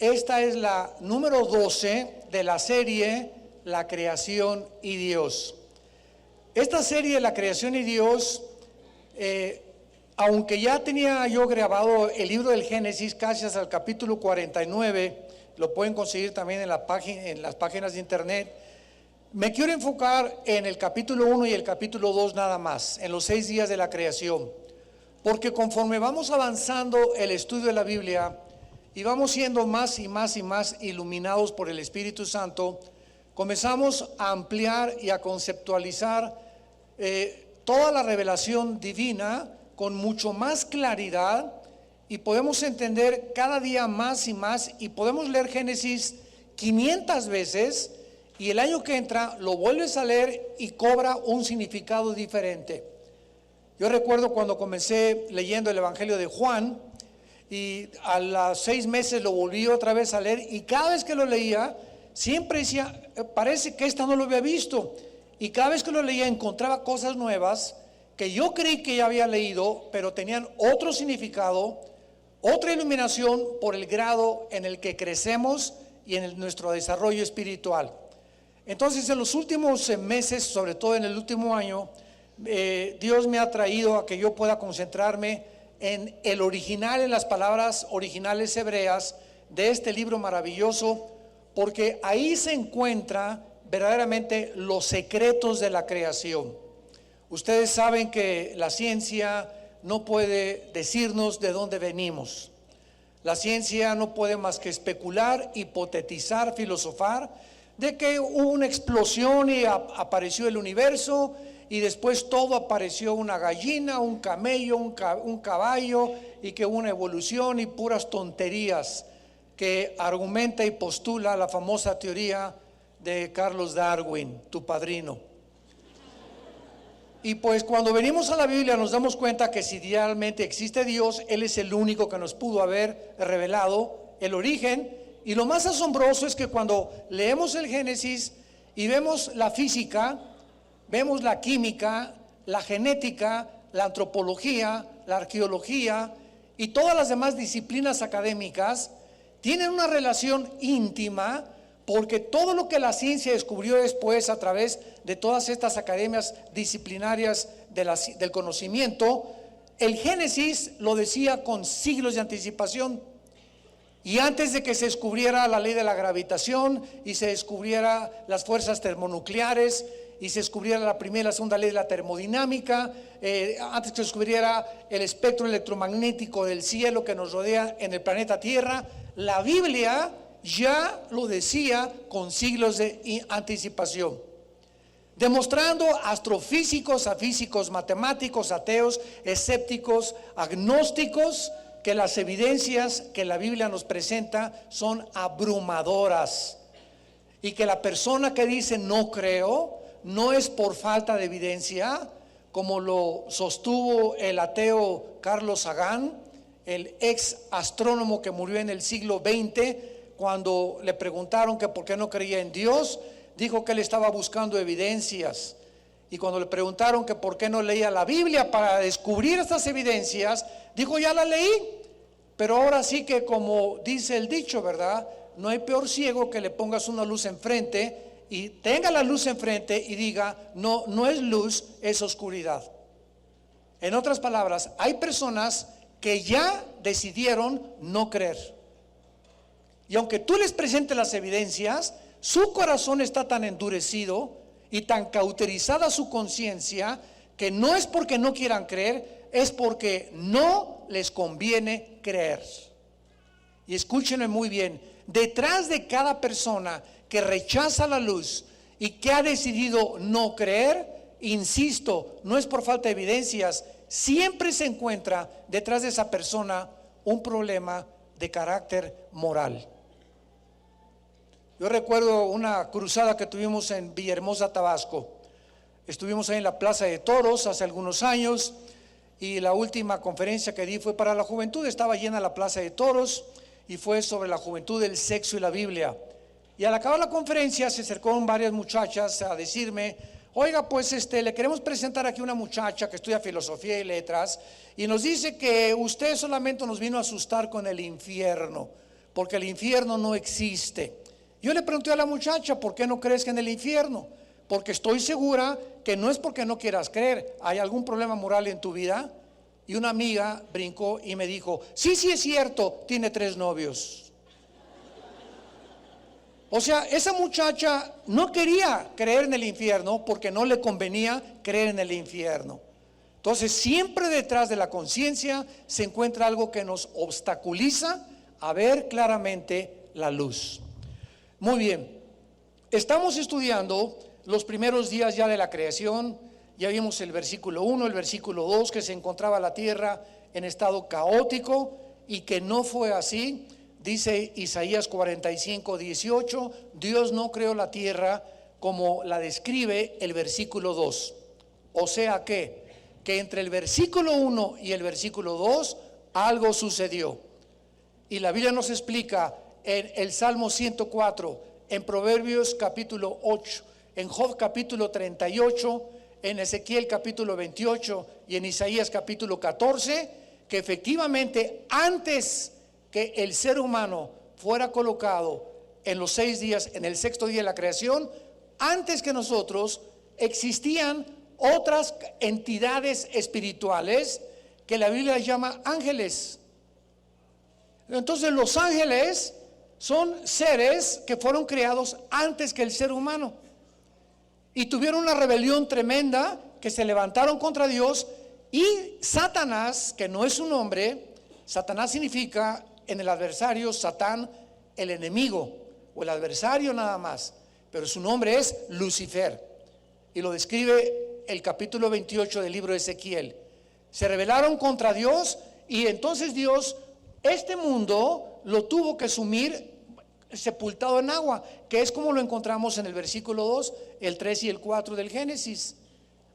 Esta es la número 12 de la serie La creación y Dios. Esta serie La creación y Dios, aunque ya tenía yo grabado el libro del Génesis casi hasta el capítulo 49, lo pueden conseguir también en las páginas de internet, me quiero enfocar en el capítulo 1 y el capítulo 2 nada más, en los 6 días de la creación, porque conforme vamos avanzando el estudio de la Biblia y vamos siendo más y más y más iluminados por el Espíritu Santo, comenzamos a ampliar y a conceptualizar toda la revelación divina con mucho más claridad, y podemos entender cada día más y más, y podemos leer Génesis 500 veces, y el año que entra lo vuelves a leer y cobra un significado diferente. Yo recuerdo cuando comencé leyendo el Evangelio de Juan, y a los 6 meses lo volví otra vez a leer, y cada vez que lo leía siempre decía, parece que esta no lo había visto, y cada vez que lo leía encontraba cosas nuevas que yo creí que ya había leído, pero tenían otro significado, otra iluminación por el grado en el que crecemos y en nuestro desarrollo espiritual. Entonces, en los últimos meses, sobre todo en el último año, Dios me ha traído a que yo pueda concentrarme en el original, en las palabras originales hebreas de este libro maravilloso, porque ahí se encuentra verdaderamente los secretos de la creación. Ustedes saben que la ciencia no puede decirnos de dónde venimos. La ciencia no puede más que especular, hipotetizar, filosofar de que hubo una explosión y apareció el universo, y después todo apareció, una gallina, un camello, un caballo, y que hubo una evolución y puras tonterías que argumenta y postula la famosa teoría de Carlos Darwin, tu padrino. Y pues cuando venimos a la Biblia nos damos cuenta que si realmente existe Dios, Él es el único que nos pudo haber revelado el origen. Y lo más asombroso es que cuando leemos el Génesis y vemos la física, vemos la química, la genética, la antropología, la arqueología y todas las demás disciplinas académicas, tienen una relación íntima, porque todo lo que la ciencia descubrió después a través de todas estas academias disciplinarias del conocimiento, el Génesis lo decía con siglos de anticipación. Y antes de que se descubriera la ley de la gravitación y se descubriera las fuerzas termonucleares y se descubriera la primera y la segunda ley de la termodinámica, antes que se descubriera el espectro electromagnético del cielo que nos rodea en el planeta Tierra, la Biblia ya lo decía con siglos de anticipación, demostrando astrofísicos, a físicos, matemáticos, ateos, escépticos, agnósticos, que las evidencias que la Biblia nos presenta son abrumadoras, y que la persona que dice no creo no es por falta de evidencia, como lo sostuvo el ateo Carl Sagan, el ex astrónomo que murió en el siglo XX. Cuando le preguntaron que por qué no creía en Dios, dijo que él estaba buscando evidencias. Y cuando le preguntaron que por qué no leía la Biblia para descubrir estas evidencias, dijo, ya la leí. Pero ahora sí que, como dice el dicho, ¿verdad? No hay peor ciego que le pongas una luz enfrente y tenga la luz enfrente y diga, no, no es luz, es oscuridad. En otras palabras, hay personas que ya decidieron no creer. Y aunque tú les presentes las evidencias, su corazón está tan endurecido y tan cauterizada su conciencia, que no es porque no quieran creer, es porque no les conviene creer. Y escúchenme muy bien, detrás de cada persona que rechaza la luz y que ha decidido no creer, insisto, no es por falta de evidencias, siempre se encuentra detrás de esa persona un problema de carácter moral. Yo recuerdo una cruzada que tuvimos en Villahermosa, Tabasco. Estuvimos ahí en la Plaza de Toros hace algunos años, y la última conferencia que di fue para la juventud. Estaba llena la Plaza de Toros y fue sobre la juventud, el sexo y la Biblia. Y al acabar la conferencia se acercaron varias muchachas a decirme, oiga, pues le queremos presentar aquí una muchacha que estudia filosofía y letras y nos dice que usted solamente nos vino a asustar con el infierno, porque el infierno no existe. Yo le pregunté a la muchacha, ¿por qué no crees que en el infierno? Porque estoy segura que no es porque no quieras creer. ¿Hay algún problema moral en tu vida? Y una amiga brincó y me dijo, sí, sí es cierto, tiene 3 novios. O sea, esa muchacha no quería creer en el infierno porque no le convenía creer en el infierno. Entonces, siempre detrás de la conciencia se encuentra algo que nos obstaculiza a ver claramente la luz. Muy bien, estamos estudiando los primeros días ya de la creación. Ya vimos el versículo 1, el versículo 2, que se encontraba la tierra en estado caótico y que no fue así. Dice Isaías 45, 18, Dios no creó la tierra como la describe el versículo 2. O sea que entre el versículo 1 y el versículo 2 algo sucedió. Y la Biblia nos explica en el Salmo 104, en Proverbios capítulo 8, en Job capítulo 38, en Ezequiel capítulo 28 y en Isaías capítulo 14, que efectivamente antes que el ser humano fuera colocado en los 6 días, en el 6º día de la creación, antes que nosotros existían otras entidades espirituales que la Biblia llama ángeles. Entonces los ángeles son seres que fueron creados antes que el ser humano y tuvieron una rebelión tremenda, que se levantaron contra Dios, y Satanás, que no es su nombre, Satanás significa en el adversario, Satán, el enemigo o el adversario nada más, pero su nombre es Lucifer, y lo describe el capítulo 28 del libro de Ezequiel. Se rebelaron contra Dios y entonces Dios este mundo lo tuvo que sumir sepultado en agua, que es como lo encontramos en el versículo 2, el 3 y el 4 del Génesis.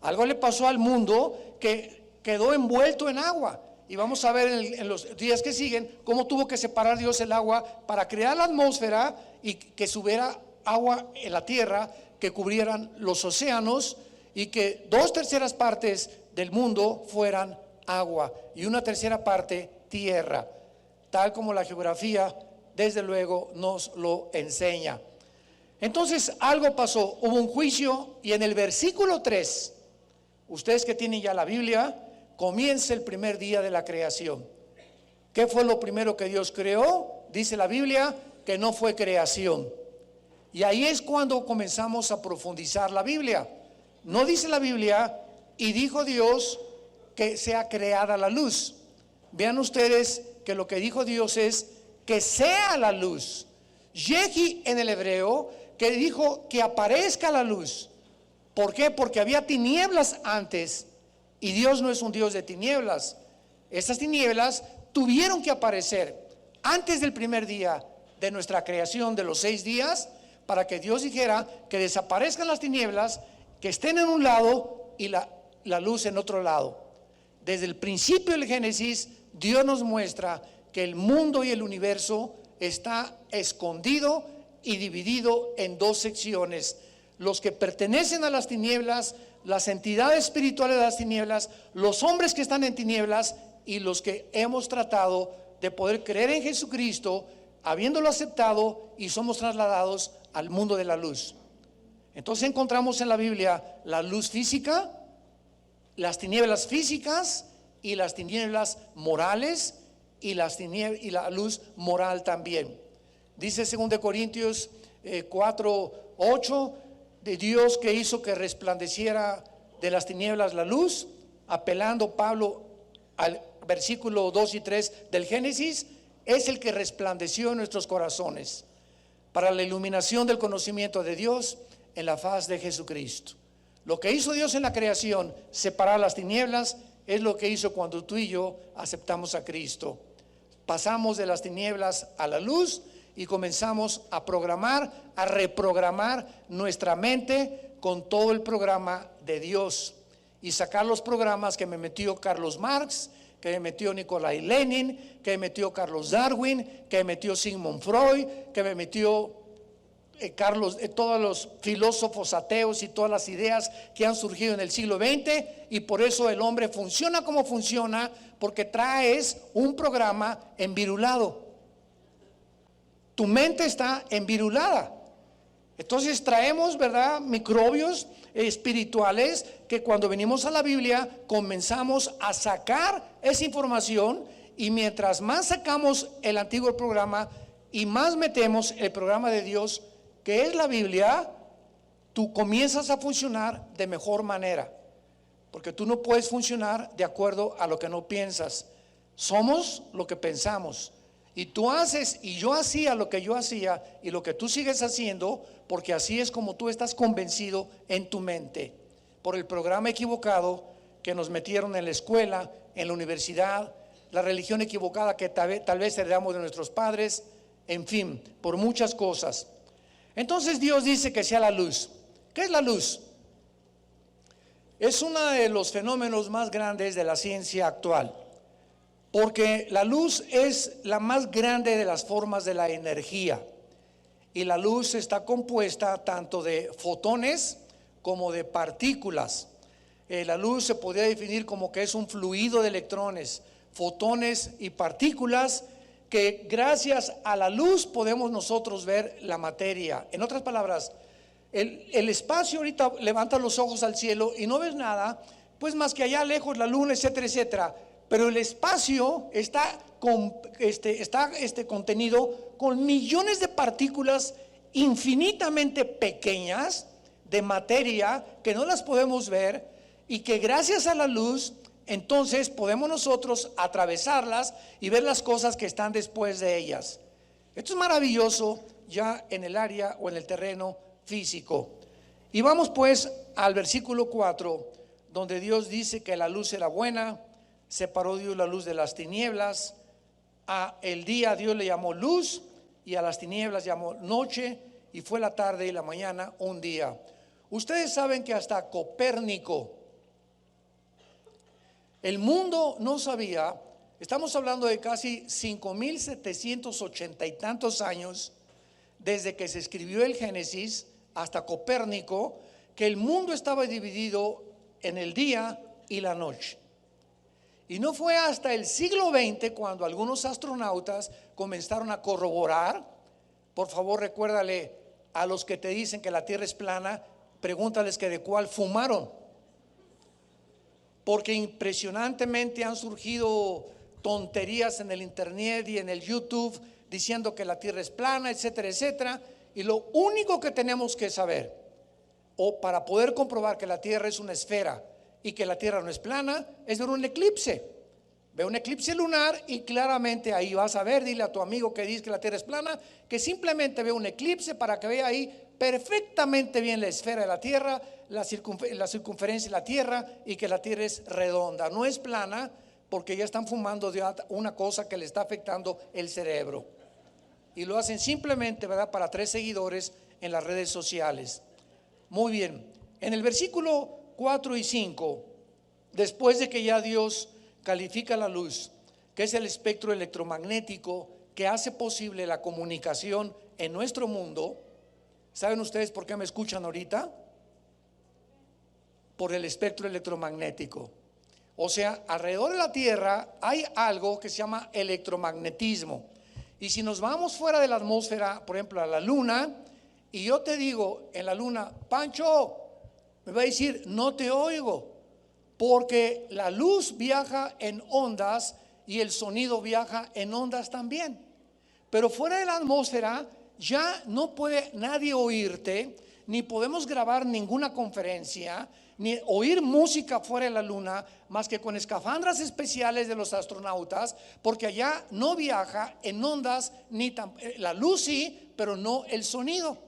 Algo le pasó al mundo que quedó envuelto en agua, y vamos a ver en los días que siguen cómo tuvo que separar Dios el agua para crear la atmósfera y que subiera agua en la tierra, que cubrieran los océanos y que 2/3 partes del mundo fueran agua y 1/3 parte tierra, tal como la geografía desde luego nos lo enseña. Entonces algo pasó, hubo un juicio, y en el versículo 3, ustedes que tienen ya la Biblia, comienza el primer día de la creación. ¿Qué fue lo primero que Dios creó? Dice la Biblia que no fue creación. Y ahí es cuando comenzamos a profundizar la Biblia. No dice la Biblia, y dijo Dios que sea creada la luz. Vean ustedes que lo que dijo Dios es que sea la luz. Yehi en el hebreo, que dijo que aparezca la luz. ¿Por qué? Porque había tinieblas antes, y Dios no es un Dios de tinieblas. Estas tinieblas tuvieron que aparecer antes del primer día de nuestra creación, de los 6 días, para que Dios dijera que desaparezcan las tinieblas, que estén en un lado y la luz en otro lado. Desde el principio del Génesis, Dios nos muestra que el mundo y el universo está escondido y dividido en 2 secciones: los que pertenecen a las tinieblas, las entidades espirituales de las tinieblas, los hombres que están en tinieblas, y los que hemos tratado de poder creer en Jesucristo, habiéndolo aceptado, y somos trasladados al mundo de la luz. Entonces encontramos en la Biblia la luz física, las tinieblas físicas y las tinieblas morales, y la luz moral también. Dice 2 Corintios 4:8, de Dios que hizo que resplandeciera de las tinieblas la luz, apelando Pablo al versículo 2 y 3 del Génesis, es el que resplandeció en nuestros corazones para la iluminación del conocimiento de Dios en la faz de Jesucristo. Lo que hizo Dios en la creación, separar las tinieblas, es lo que hizo cuando tú y yo aceptamos a Cristo. Pasamos de las tinieblas a la luz y comenzamos a programar, a reprogramar nuestra mente con todo el programa de Dios, y sacar los programas que me metió Carlos Marx, que me metió Nikolai Lenin, que me metió Carlos Darwin, que me metió Sigmund Freud, que me metió todos los filósofos ateos y todas las ideas que han surgido en el siglo XX. Y por eso el hombre funciona como funciona, porque traes un programa envirulado. Tu mente está envirulada. Entonces traemos, ¿verdad?, microbios espirituales que cuando venimos a la Biblia comenzamos a sacar esa información, y mientras más sacamos el antiguo programa y más metemos el programa de Dios, que es la Biblia, tú comienzas a funcionar de mejor manera, porque tú no puedes funcionar de acuerdo a lo que no piensas. Somos lo que pensamos. Y tú haces, y yo hacía lo que yo hacía, y lo que tú sigues haciendo, porque así es como tú estás convencido en tu mente, por el programa equivocado que nos metieron en la escuela, en la universidad, la religión equivocada que tal vez heredamos de nuestros padres, en fin, por muchas cosas. Entonces Dios dice que sea la luz. ¿Qué es la luz? Es uno de los fenómenos más grandes de la ciencia actual, porque la luz es la más grande de las formas de la energía, y la luz está compuesta tanto de fotones como de partículas. La luz se podría definir como que es un fluido de electrones, fotones y partículas, que gracias a la luz podemos nosotros ver la materia. En otras palabras, el espacio, ahorita levanta los ojos al cielo y no ves nada, pues más que allá lejos la luna, etcétera, etcétera. Pero el espacio está contenido con millones de partículas infinitamente pequeñas de materia que no las podemos ver, y que gracias a la luz entonces podemos nosotros atravesarlas y ver las cosas que están después de ellas. Esto es maravilloso ya en el área o en el terreno físico. Y vamos pues al versículo 4, donde Dios dice que la luz era buena. Separó Dios la luz de las tinieblas. A el día Dios le llamó luz, y a las tinieblas llamó noche, y fue la tarde y la mañana un día. Ustedes saben que hasta Copérnico, el mundo no sabía. Estamos hablando de casi 5,780 y tantos años desde que se escribió el Génesis hasta Copérnico, que el mundo estaba dividido en el día y la noche. Y no fue hasta el siglo XX cuando algunos astronautas comenzaron a corroborar. Por favor, recuérdale a los que te dicen que la Tierra es plana, pregúntales que de cuál fumaron, porque impresionantemente han surgido tonterías en el internet y en el YouTube diciendo que la Tierra es plana, etcétera, etcétera. Y lo único que tenemos que saber, o para poder comprobar que la Tierra es una esfera y que la Tierra no es plana, es ver un eclipse. Ve un eclipse lunar y claramente ahí vas a ver. Dile a tu amigo que dice que la Tierra es plana, que simplemente ve un eclipse para que vea ahí perfectamente bien la esfera de la Tierra, la circunferencia de la Tierra, y que la Tierra es redonda, no es plana, porque ya están fumando de una cosa que le está afectando el cerebro. Y lo hacen simplemente, ¿verdad?, para 3 seguidores en las redes sociales. Muy bien, en el versículo 4 y 5, después de que ya Dios califica la luz, que es el espectro electromagnético que hace posible la comunicación en nuestro mundo. ¿Saben ustedes por qué me escuchan ahorita? Por el espectro electromagnético. O sea, alrededor de la Tierra hay algo que se llama electromagnetismo. Y si nos vamos fuera de la atmósfera, por ejemplo a la luna, y yo te digo en la luna, Pancho, me va a decir, no te oigo, porque la luz viaja en ondas y el sonido viaja en ondas también. Pero fuera de la atmósfera ya no puede nadie oírte, ni podemos grabar ninguna conferencia, ni oír música fuera de la luna, más que con escafandras especiales de los astronautas, porque allá no viaja en ondas, ni la luz sí, pero no el sonido.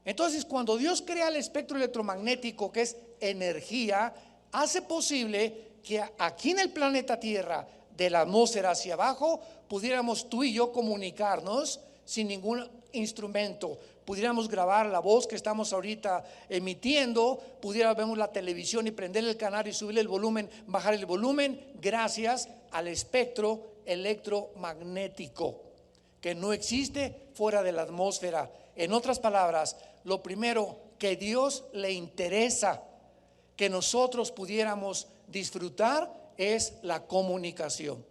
Entonces, cuando Dios crea el espectro electromagnético, que es energía, hace posible que aquí en el planeta Tierra, de la atmósfera hacia abajo, pudiéramos tú y yo comunicarnos sin ningún instrumento. Pudiéramos grabar la voz que estamos ahorita emitiendo, pudiéramos ver la televisión y prender el canal y subir el volumen, bajar el volumen, gracias al espectro electromagnético que no existe fuera de la atmósfera. En otras palabras, lo primero que Dios le interesa que nosotros pudiéramos disfrutar es la comunicación.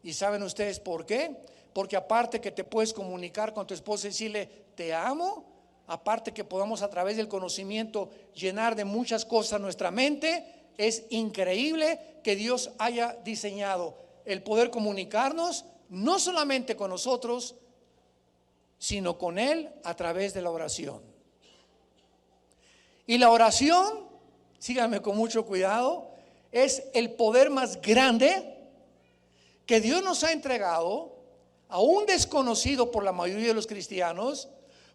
¿Y saben ustedes por qué? porque aparte que te puedes comunicar con tu esposa y decirle te amo, aparte que podamos a través del conocimiento llenar de muchas cosas nuestra mente, es increíble que Dios haya diseñado el poder comunicarnos no solamente con nosotros, sino con Él a través de la oración. Y la oración, síganme con mucho cuidado, es el poder más grande que Dios nos ha entregado, aún desconocido por la mayoría de los cristianos,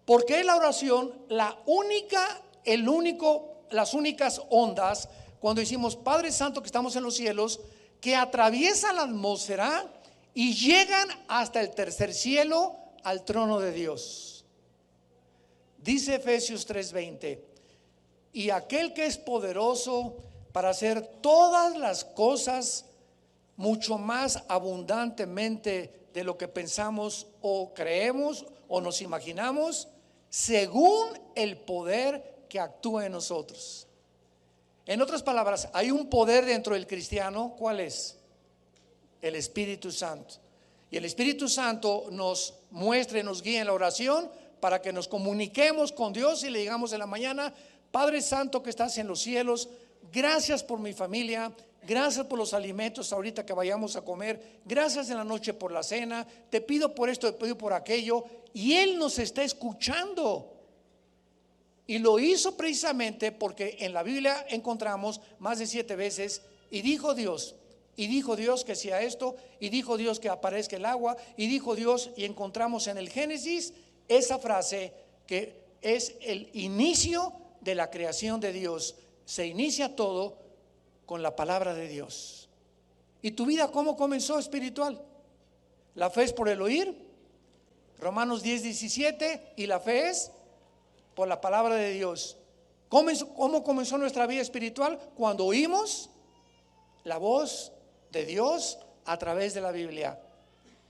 porque es la oración las únicas ondas, cuando decimos Padre Santo que estamos en los cielos, que atraviesan la atmósfera y llegan hasta el tercer cielo, al trono de Dios. Dice Efesios 3:20, y aquel que es poderoso para hacer todas las cosas mucho más abundantemente de lo que pensamos o creemos o nos imaginamos, según el poder que actúa en nosotros. En otras palabras, hay un poder dentro del cristiano. ¿Cuál es? El Espíritu Santo. Y el Espíritu Santo nos muestra y nos guía en la oración para que nos comuniquemos con Dios y le digamos en la mañana: Padre Santo que estás en los cielos, gracias por mi familia, gracias por los alimentos ahorita que vayamos a comer, gracias en la noche por la cena, te pido por esto, te pido por aquello. Y Él nos está escuchando. Y lo hizo precisamente porque en la Biblia encontramos más de 7 veces y dijo Dios que sea esto, y dijo Dios que aparezca el agua, y dijo Dios, y encontramos en el Génesis esa frase que es el inicio de la creación de Dios. Se inicia todo con la palabra de Dios. ¿Y tu vida cómo comenzó espiritual? La fe es por el oír, Romanos 10:17, y la fe es por la palabra de Dios. ¿Cómo comenzó nuestra vida espiritual? Cuando oímos la voz de Dios a través de la Biblia.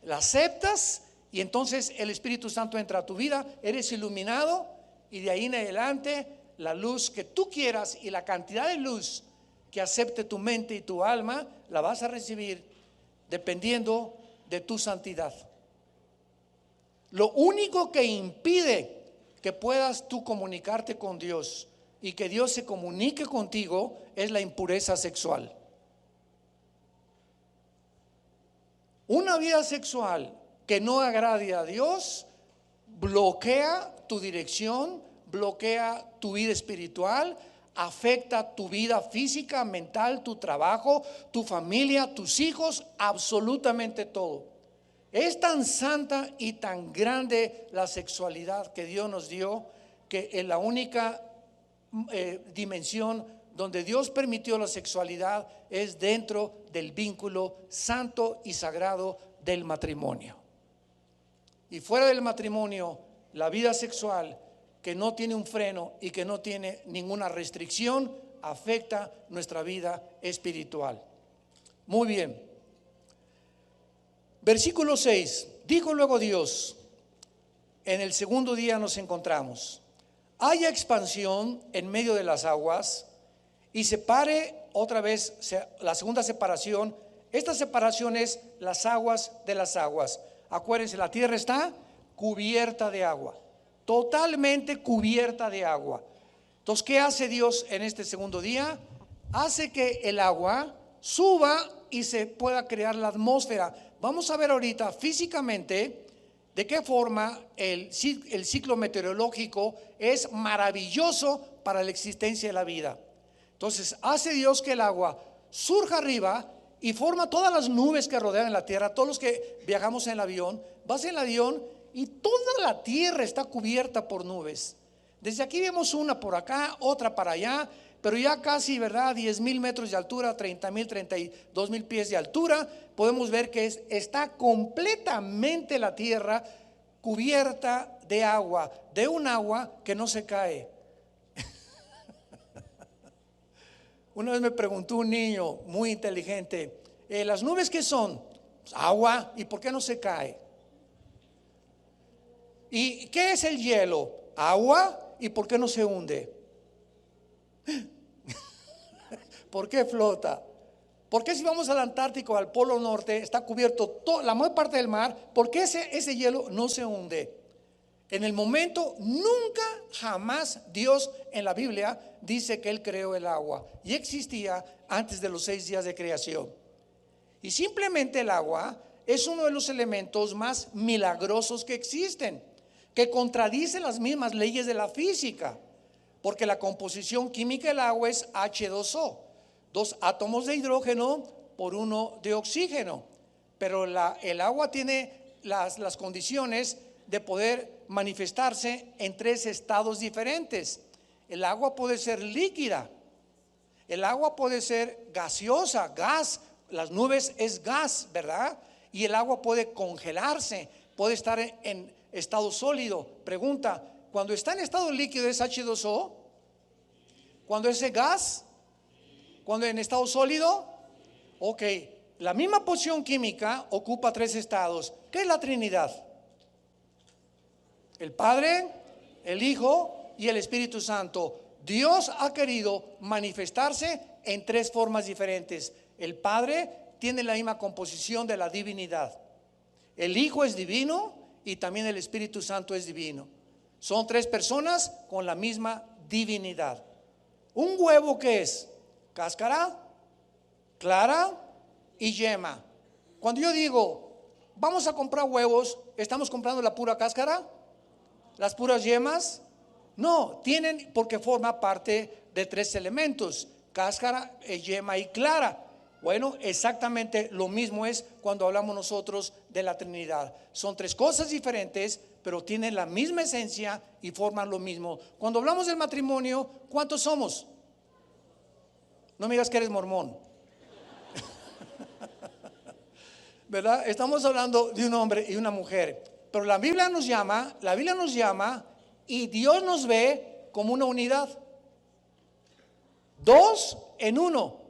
La aceptas y entonces el Espíritu Santo entra a tu vida, eres iluminado, y de ahí en adelante la luz que tú quieras y la cantidad de luz que acepte tu mente y tu alma la vas a recibir dependiendo de tu santidad. Lo único que impide que puedas tú comunicarte con Dios y que Dios se comunique contigo es la impureza sexual. Una vida sexual que no agrade a Dios bloquea tu dirección, bloquea tu vida espiritual, afecta tu vida física, mental, tu trabajo, tu familia, tus hijos, absolutamente todo. Es tan santa y tan grande la sexualidad que Dios nos dio, que en la única dimensión donde Dios permitió la sexualidad es dentro del vínculo santo y sagrado del matrimonio. Y fuera del matrimonio, la vida sexual que no tiene un freno y que no tiene ninguna restricción afecta nuestra vida espiritual. Muy bien. Versículo 6. Dijo luego Dios: en el segundo día nos encontramos, haya expansión en medio de las aguas y separe otra vez la segunda separación. Esta separación es las aguas de las aguas. Acuérdense, la tierra está cubierta de agua, totalmente cubierta de agua. Entonces, ¿qué hace Dios en este segundo día? Hace que el agua suba y se pueda crear la atmósfera. Vamos a ver ahorita físicamente de qué forma el ciclo meteorológico es maravilloso para la existencia de la vida. Entonces hace Dios que el agua surja arriba y forma todas las nubes que rodean la tierra. Todos los que viajamos en el avión, vas en el avión y toda la tierra está cubierta por nubes. Desde aquí vemos una por acá, otra para allá, pero ya casi, ¿verdad? 10,000 metros de altura, 30,000, 32,000 pies de altura. Podemos ver que está completamente la tierra cubierta de agua, de un agua que no se cae. Una vez me preguntó un niño muy inteligente: ¿las nubes qué son? Pues agua. ¿Y por qué no se cae? ¿Y qué es el hielo? Agua. ¿Y por qué no se hunde? ¿Por qué flota? ¿Por qué si vamos al Antártico, al Polo Norte, está cubierto la mayor parte del mar? ¿Por qué ese hielo no se hunde? En el momento, nunca, jamás Dios en la Biblia dice que Él creó el agua. Y existía antes de los 6 días de creación. Y simplemente el agua es uno de los elementos más milagrosos que existen, que contradice las mismas leyes de la física. Porque la composición química del agua es H2O, 2 átomos de hidrógeno por 1 de oxígeno. Pero el agua tiene las condiciones de poder manifestarse en 3 estados diferentes. El agua puede ser líquida, el agua puede ser gaseosa, gas, las nubes es gas, ¿verdad? Y el agua puede congelarse, puede estar en estado sólido. Pregunta, cuando está en estado líquido es H2O, cuando es gas, cuando en estado sólido, ok, la misma posición química ocupa 3 estados. ¿Qué es la Trinidad? El Padre, el Hijo y el Espíritu Santo. Dios ha querido manifestarse en 3 formas diferentes. El Padre tiene la misma composición de la divinidad. El Hijo es divino y también el Espíritu Santo es divino. Son 3 personas con la misma divinidad. ¿Un huevo qué es? Cáscara, clara y yema. Cuando yo digo, vamos a comprar huevos, ¿estamos comprando la pura cáscara? ¿Las puras yemas? No, tienen, porque forma parte de 3 elementos: cáscara, yema y clara. Bueno, exactamente lo mismo es cuando hablamos nosotros de la Trinidad. Son 3 cosas diferentes, pero tienen la misma esencia y forman lo mismo. Cuando hablamos del matrimonio, ¿cuántos somos? No me digas que eres mormón. ¿Verdad? Estamos hablando de un hombre y una mujer. Pero la Biblia nos llama y Dios nos ve como una unidad. 2 en 1.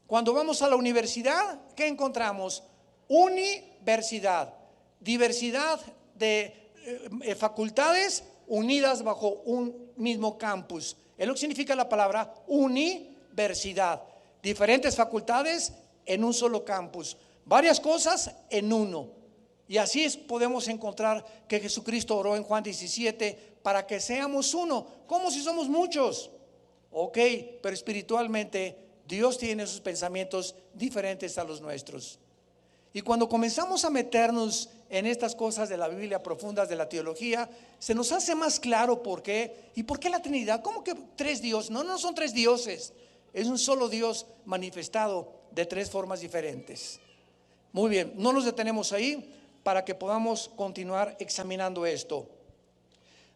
Cuando vamos a la universidad, ¿qué encontramos? Universidad, diversidad de facultades unidas bajo un mismo campus. Es lo que significa la palabra universidad. Diferentes facultades en un solo campus. Varias cosas en uno. Y así podemos encontrar que Jesucristo oró en Juan 17 para que seamos uno. ¿Cómo si somos muchos? Ok, pero espiritualmente Dios tiene sus pensamientos diferentes a los nuestros. Y cuando comenzamos a meternos en estas cosas de la Biblia profundas de la teología, se nos hace más claro por qué. ¿Y por qué la Trinidad? ¿Cómo que 3 dioses? No son 3 dioses. Es un solo Dios manifestado de 3 formas diferentes. Muy bien, no nos detenemos ahí para que podamos continuar examinando esto.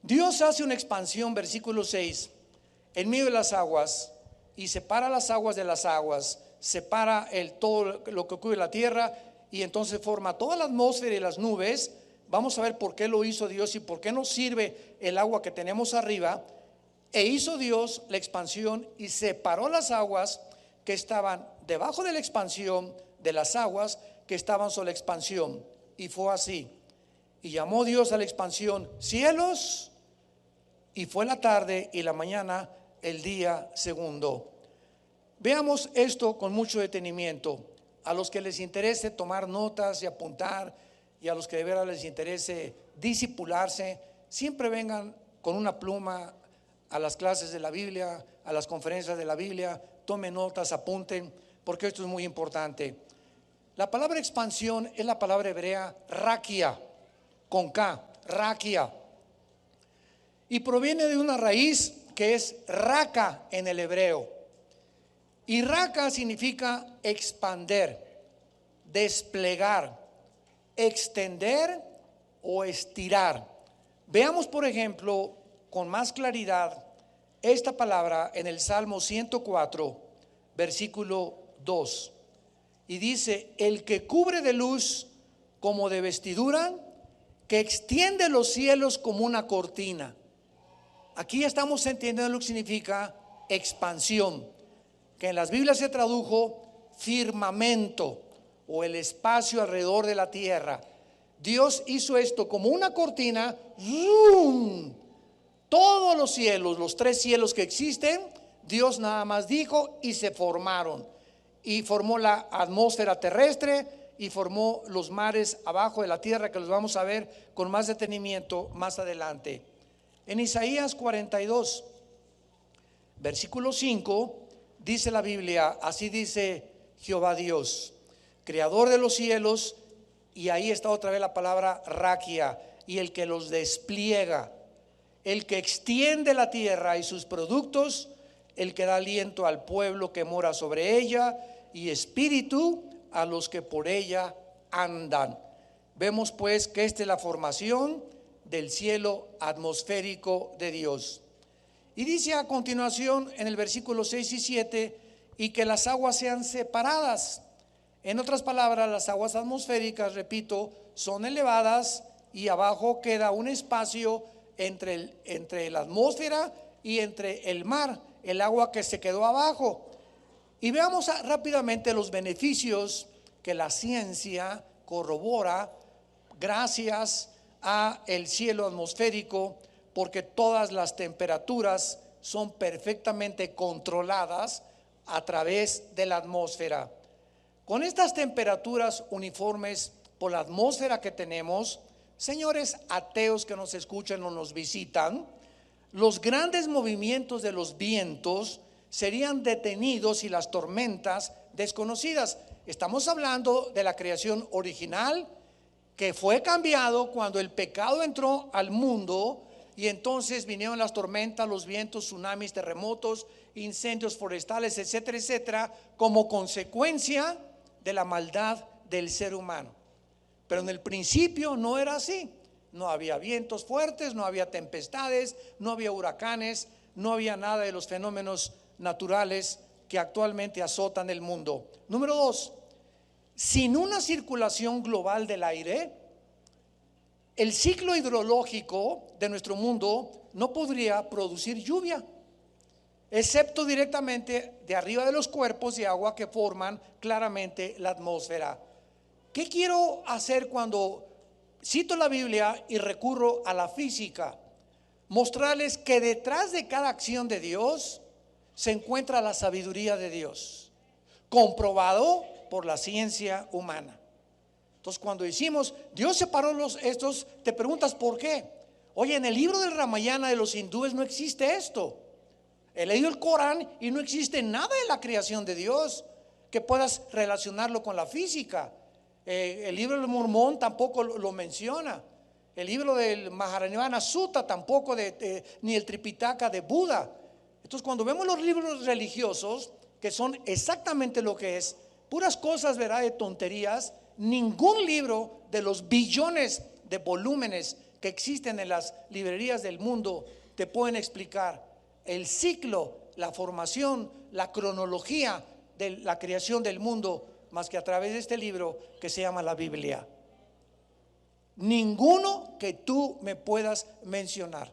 Dios hace una expansión, versículo 6, en medio de las aguas, y separa las aguas de las aguas, separa todo lo que cubre la tierra, y entonces forma toda la atmósfera y las nubes. Vamos a ver por qué lo hizo Dios y por qué nos sirve el agua que tenemos arriba. E hizo Dios la expansión y separó las aguas que estaban debajo de la expansión de las aguas que estaban sobre la expansión. Y fue así. Y llamó Dios a la expansión cielos, y fue la tarde y la mañana el día segundo. Veamos esto con mucho detenimiento. A los que les interese tomar notas y apuntar, y a los que de veras les interese disipularse, siempre vengan con una pluma a las clases de la Biblia, a las conferencias de la Biblia, tomen notas, apunten, porque esto es muy importante. La palabra expansión es la palabra hebrea rakia, con K, rakia, y proviene de una raíz que es raka en el hebreo. Y raka significa expander, desplegar, extender o estirar. Veamos, por ejemplo, con más claridad esta palabra en el Salmo 104, versículo 2. Y dice: el que cubre de luz como de vestidura, que extiende los cielos como una cortina. Aquí estamos entendiendo lo que significa expansión, que en las Biblias se tradujo firmamento o el espacio alrededor de la tierra. Dios hizo esto como una cortina. ¡Zoom! Todos los cielos, los 3 cielos que existen, Dios nada más dijo y se formaron. y formó la atmósfera terrestre y formó los mares abajo de la tierra, que los vamos a ver con más detenimiento más adelante. En Isaías 42, versículo 5, dice la Biblia, así dice Jehová Dios, creador de los cielos, y ahí está otra vez la palabra raquia, y el que los despliega, el que extiende la tierra y sus productos, el que da aliento al pueblo que mora sobre ella, y espíritu a los que por ella andan. Vemos pues que esta es la formación del cielo atmosférico de Dios. Y dice a continuación en el versículo 6 y 7, y que las aguas sean separadas. En otras palabras, las aguas atmosféricas, repito, son elevadas y abajo queda un espacio entre la atmósfera y entre el mar, el agua que se quedó abajo. Y veamos rápidamente los beneficios que la ciencia corrobora gracias a el cielo atmosférico, porque todas las temperaturas son perfectamente controladas a través de la atmósfera. Con estas temperaturas uniformes por la atmósfera que tenemos, señores ateos que nos escuchan o nos visitan, los grandes movimientos de los vientos serían detenidos y las tormentas desconocidas. Estamos hablando de la creación original, que fue cambiado cuando el pecado entró al mundo, y entonces vinieron las tormentas, los vientos, tsunamis, terremotos, incendios forestales, etcétera, etcétera, como consecuencia de la maldad del ser humano. Pero en el principio no era así. No había vientos fuertes, no había tempestades, no había huracanes, no había nada de los fenómenos naturales que actualmente azotan el mundo. Número 2, sin una circulación global del aire, el ciclo hidrológico de nuestro mundo no podría producir lluvia, excepto directamente de arriba de los cuerpos de agua que forman claramente la atmósfera. ¿Qué quiero hacer cuando cito la Biblia y recurro a la física? Mostrarles que detrás de cada acción de Dios se encuentra la sabiduría de Dios, comprobado por la ciencia humana. Entonces, cuando decimos Dios separó estos, te preguntas por qué. Oye, en el libro del Ramayana de los hindúes no existe esto. He leído el Corán y no existe nada de la creación de Dios que puedas relacionarlo con la física. El libro del Mormón tampoco lo menciona. El libro del Maharanivana Sutta tampoco, ni el Tripitaka de Buda. Entonces, cuando vemos los libros religiosos, que son exactamente lo que es, puras cosas, ¿verdad?, de tonterías, ningún libro de los billones de volúmenes que existen en las librerías del mundo te pueden explicar el ciclo, la formación, la cronología de la creación del mundo, más que a través de este libro que se llama la Biblia. Ninguno que tú me puedas mencionar,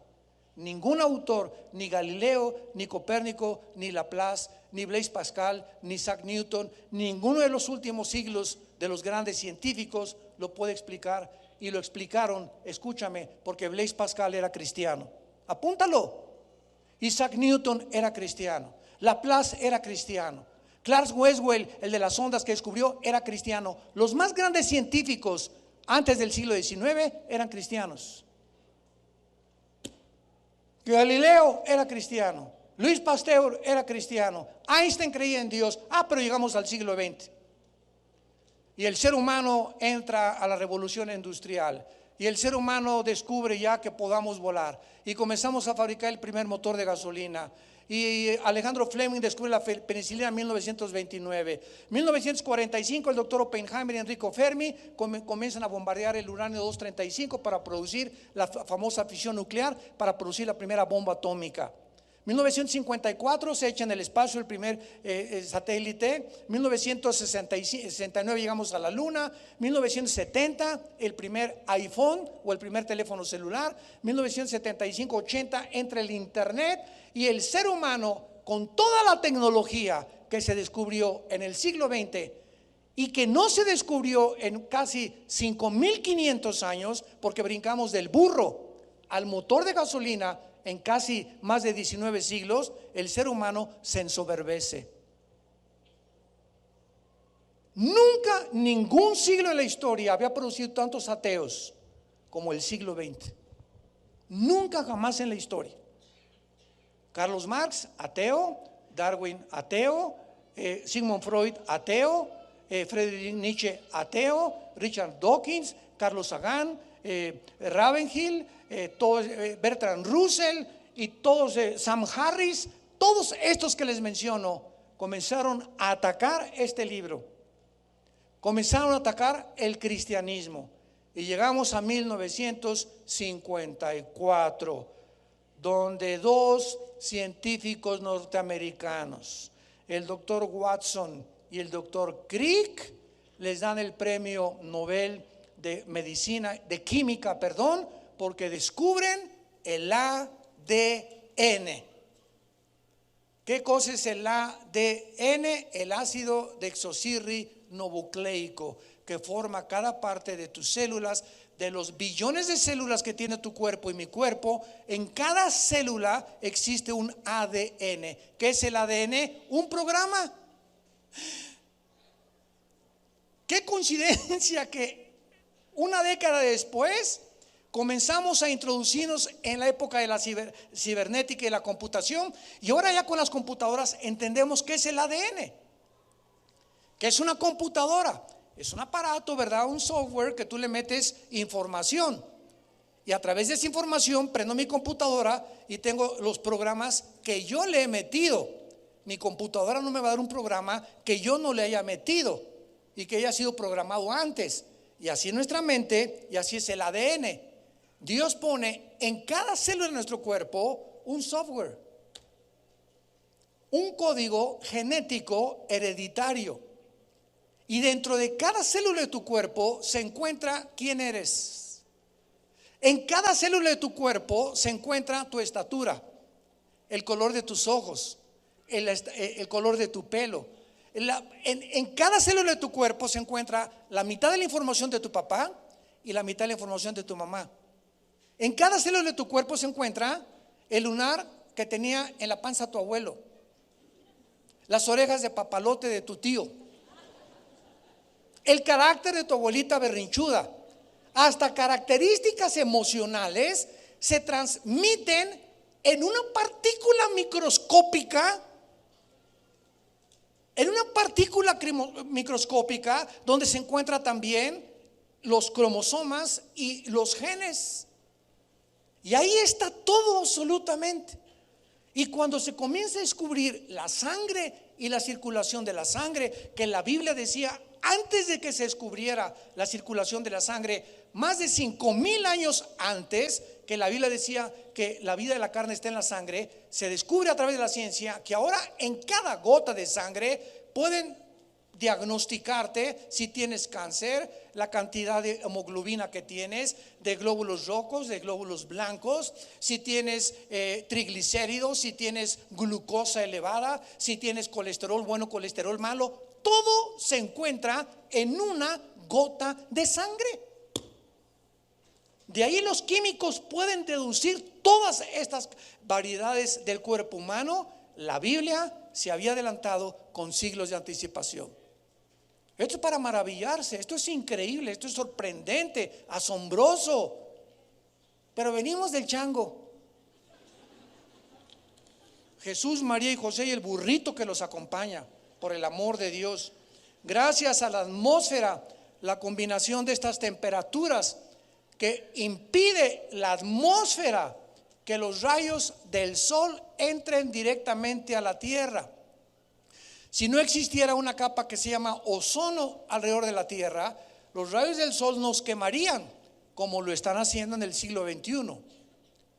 ningún autor, ni Galileo, ni Copérnico, ni Laplace, ni Blaise Pascal, ni Isaac Newton, ninguno de los últimos siglos de los grandes científicos lo puede explicar. Y lo explicaron, escúchame, porque Blaise Pascal era cristiano. Apúntalo. Isaac Newton era cristiano, Laplace era cristiano, Clark Westwell, el de las ondas que descubrió, era cristiano. Los más grandes científicos antes del siglo XIX eran cristianos. Galileo era cristiano, Luis Pasteur era cristiano, Einstein creía en Dios. Pero llegamos al siglo XX y el ser humano entra a la revolución industrial y el ser humano descubre ya que podamos volar y comenzamos a fabricar el primer motor de gasolina. Y Alejandro Fleming descubre la penicilina en 1929. 1945 el doctor Oppenheimer y Enrico Fermi comienzan a bombardear el uranio 235 para producir la famosa fisión nuclear, para producir la primera bomba atómica. 1954 se echa en el espacio el primer satélite. 1969 llegamos a la luna. 1970 el primer iPhone o el primer teléfono celular. 1975-80 entra el internet, y el ser humano, con toda la tecnología que se descubrió en el siglo XX y que no se descubrió en casi 5.500 años, porque brincamos del burro al motor de gasolina en casi más de 19 siglos, el ser humano se ensoberbece. Nunca ningún siglo en la historia había producido tantos ateos como el siglo XX. Nunca jamás en la historia. Carlos Marx, ateo. Darwin, ateo. Sigmund Freud, ateo. Friedrich Nietzsche, ateo. Richard Dawkins, Carlos Sagan, Ravenhill, Bertrand Russell y todos, Sam Harris. Todos estos que les menciono comenzaron a atacar este libro. Comenzaron a atacar el cristianismo. Y llegamos a 1954, donde dos científicos norteamericanos, el doctor Watson y el doctor Crick, les dan el premio Nobel de medicina, de química, perdón, porque descubren el ADN. ¿Qué cosa es el ADN? El ácido desoxirribonucleico, que forma cada parte de tus células. De los billones de células que tiene tu cuerpo y mi cuerpo, en cada célula existe un ADN. ¿Qué es el ADN? Un programa. Qué coincidencia que una década después comenzamos a introducirnos en la época de la cibernética y la computación, y ahora ya con las computadoras entendemos qué es el ADN. ¿Qué es una computadora? Es un aparato, ¿verdad? Un software que tú le metes información, y a través de esa información prendo mi computadora y tengo los programas que yo le he metido. Mi computadora no me va a dar un programa que yo no le haya metido y que haya sido programado antes. Y así nuestra mente, y así es el ADN. Dios pone en cada célula de nuestro cuerpo un software, un código genético hereditario. Y dentro de cada célula de tu cuerpo se encuentra quién eres. En cada célula de tu cuerpo se encuentra tu estatura, el color de tus ojos, el color de tu pelo. En cada célula de tu cuerpo se encuentra la mitad de la información de tu papá y la mitad de la información de tu mamá. En cada célula de tu cuerpo se encuentra el lunar que tenía en la panza tu abuelo, las orejas de papalote de tu tío, el carácter de tu abuelita berrinchuda. Hasta características emocionales se transmiten en una partícula microscópica. En una partícula microscópica donde se encuentran también los cromosomas y los genes. Y ahí está todo absolutamente. Y cuando se comienza a descubrir la sangre y la circulación de la sangre, que la Biblia decía antes de que se descubriera la circulación de la sangre, más de 5,000 años antes, que la Biblia decía que la vida de la carne está en la sangre, se descubre a través de la ciencia que ahora en cada gota de sangre pueden diagnosticarte si tienes cáncer, la cantidad de hemoglobina que tienes, de glóbulos rojos, de glóbulos blancos, si tienes triglicéridos, si tienes glucosa elevada, si tienes colesterol bueno, colesterol malo. Todo se encuentra en una gota de sangre. De ahí los químicos pueden deducir todas estas variedades del cuerpo humano. La Biblia se había adelantado con siglos de anticipación. Esto es para maravillarse, esto es increíble, esto es sorprendente, asombroso. Pero venimos del chango. Jesús, María y José y el burrito que los acompaña, por el amor de Dios. Gracias a la atmósfera, la combinación de estas temperaturas que impide la atmósfera que los rayos del sol entren directamente a la tierra. Si no existiera una capa que se llama ozono alrededor de la tierra, los rayos del sol nos quemarían, como lo están haciendo en el siglo XXI.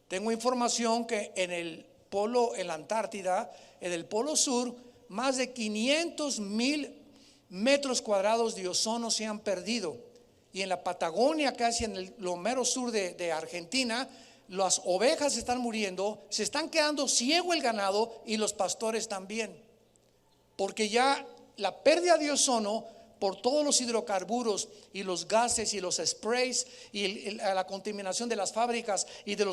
Tengo información que en el polo, en la Antártida, en el polo sur, más de 500,000 metros cuadrados de ozono se han perdido. Y en la Patagonia, casi en lo mero sur de Argentina, las ovejas están muriendo, se están quedando ciego el ganado y los pastores también. Porque ya la pérdida de ozono por todos los hidrocarburos y los gases y los sprays y la contaminación de las fábricas y de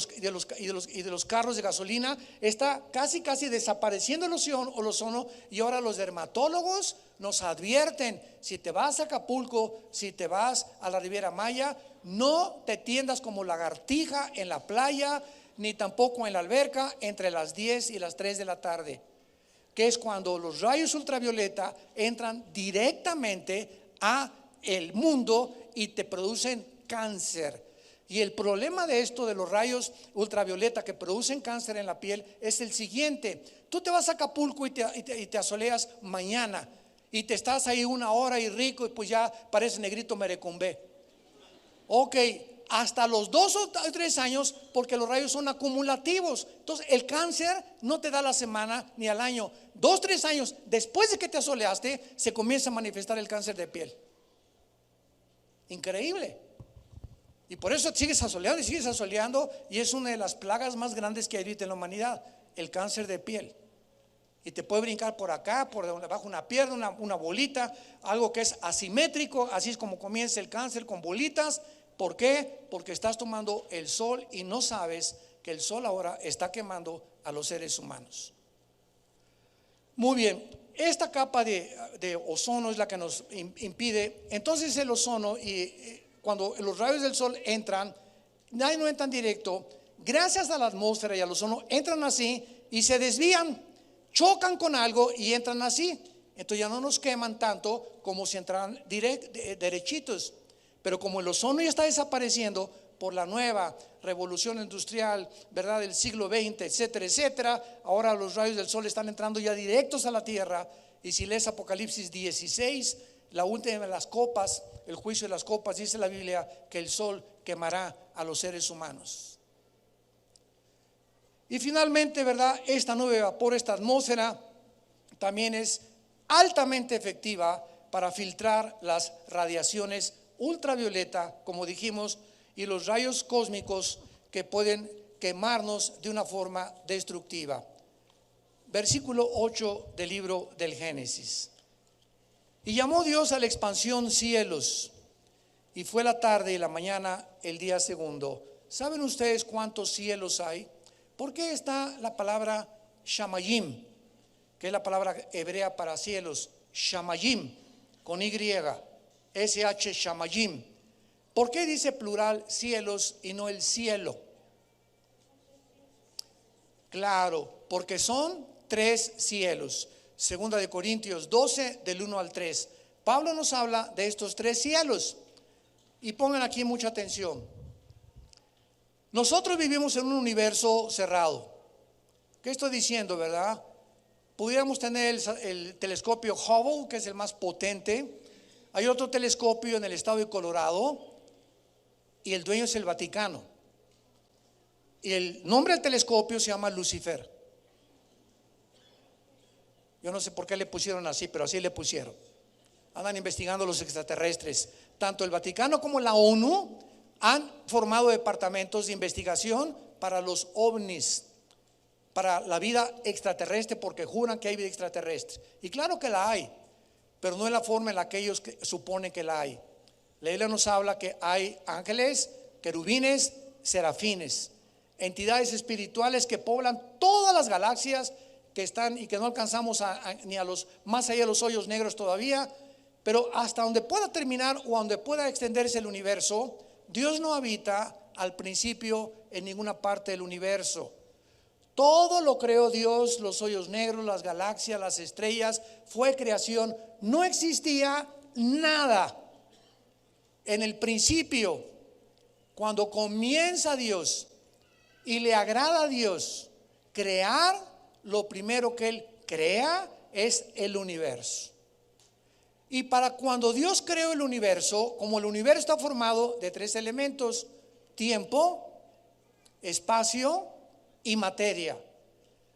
los carros de gasolina, está casi desapareciendo el ozono. Y ahora los dermatólogos nos advierten: si te vas a Acapulco, si te vas a la Riviera Maya, no te tiendas como lagartija en la playa, ni tampoco en la alberca entre las 10 y las 3 de la tarde, que es cuando los rayos ultravioleta entran directamente a el mundo y te producen cáncer. Y el problema de esto de los rayos ultravioleta que producen cáncer en la piel es el siguiente: tú te vas a Acapulco y te asoleas mañana y te estás ahí una hora y rico, y pues ya parece negrito merecumbé. Ok, hasta los 2 o 3 años, porque los rayos son acumulativos. Entonces el cáncer no te da la semana ni al año. 2, 3 años después de que te asoleaste, se comienza a manifestar el cáncer de piel. Increíble. Y por eso sigues asoleando y sigues asoleando, y es una de las plagas más grandes que hay ahorita en la humanidad, el cáncer de piel. Y te puede brincar por acá, por debajo una pierna, una bolita, algo que es asimétrico. Así es como comienza el cáncer, con bolitas. ¿Por qué? Porque estás tomando el sol y no sabes que el sol ahora está quemando a los seres humanos. Muy bien, esta capa de ozono es la que nos impide. Entonces el ozono, cuando los rayos del sol entran, no entran directo, gracias a la atmósfera y al ozono, entran así y se desvían, chocan con algo y entran así. Entonces ya no nos queman tanto como si entraran derechitos. Pero como el ozono ya está desapareciendo por la nueva revolución industrial, ¿verdad?, del siglo XX, etcétera, etcétera, ahora los rayos del sol están entrando ya directos a la tierra. Y si lees Apocalipsis 16, la última de las copas, el juicio de las copas, dice la Biblia que el sol quemará a los seres humanos. Y finalmente, ¿verdad?, esta nube de vapor, esta atmósfera, también es altamente efectiva para filtrar las radiaciones ultravioleta, como dijimos, y los rayos cósmicos que pueden quemarnos de una forma destructiva. Versículo 8 del libro del Génesis. Y llamó Dios a la expansión cielos, y fue la tarde y la mañana el día segundo. ¿Saben ustedes cuántos cielos hay? ¿Por qué está la palabra shamayim, que es la palabra hebrea para cielos? Shamayim, con Y, SH shamayim. ¿Por qué dice plural cielos y no el cielo? Claro, porque son 3 cielos. Segunda de Corintios 12, del 1 al 3. Pablo nos habla de estos 3 cielos. Y pongan aquí mucha atención. Nosotros vivimos en un universo cerrado. ¿Qué estoy diciendo, verdad? Pudiéramos tener el telescopio Hubble, que es el más potente. Hay otro telescopio en el estado de Colorado, y el dueño es el Vaticano. Y el nombre del telescopio se llama Lucifer. Yo no sé por qué le pusieron así, pero así le pusieron. Andan investigando los extraterrestres. Tanto el Vaticano como la ONU han formado departamentos de investigación para los ovnis, para la vida extraterrestre, porque juran que hay vida extraterrestre. Y claro que la hay, pero no es la forma en la que ellos suponen que la hay. La Biblia nos habla que hay ángeles, querubines, serafines, entidades espirituales que poblan todas las galaxias que están y que no alcanzamos ni a los más allá de los hoyos negros todavía. Pero hasta donde pueda terminar o donde pueda extenderse el universo, Dios no habita al principio en ninguna parte del universo. Todo lo creó Dios, los hoyos negros, las galaxias, las estrellas, fue creación. No existía nada. En el principio, cuando comienza Dios y le agrada a Dios crear, lo primero que Él crea es el universo. Y para cuando Dios creó el universo, como el universo está formado de 3 elementos: tiempo, espacio y materia.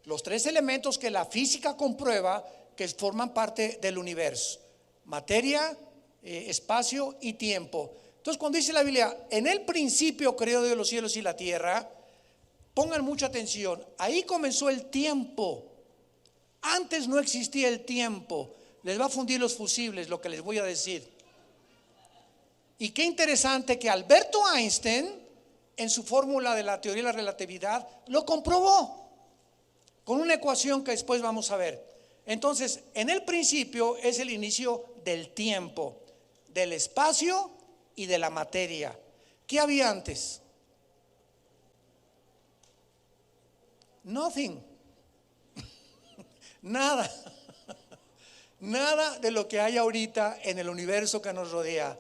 Los 3 elementos que la física comprueba que forman parte del universo: materia, espacio y tiempo. Entonces, cuando dice la Biblia, en el principio creó Dios los cielos y la tierra, pongan mucha atención. Ahí comenzó el tiempo. Antes no existía el tiempo. Les va a fundir los fusibles lo que les voy a decir. Y qué interesante que Alberto Einstein, en su fórmula de la teoría de la relatividad, lo comprobó con una ecuación que después vamos a ver. Entonces, en el principio es el inicio del tiempo, del espacio y de la materia. ¿Qué había antes? Nothing. Nada. Nada de lo que hay ahorita en el universo que nos rodea.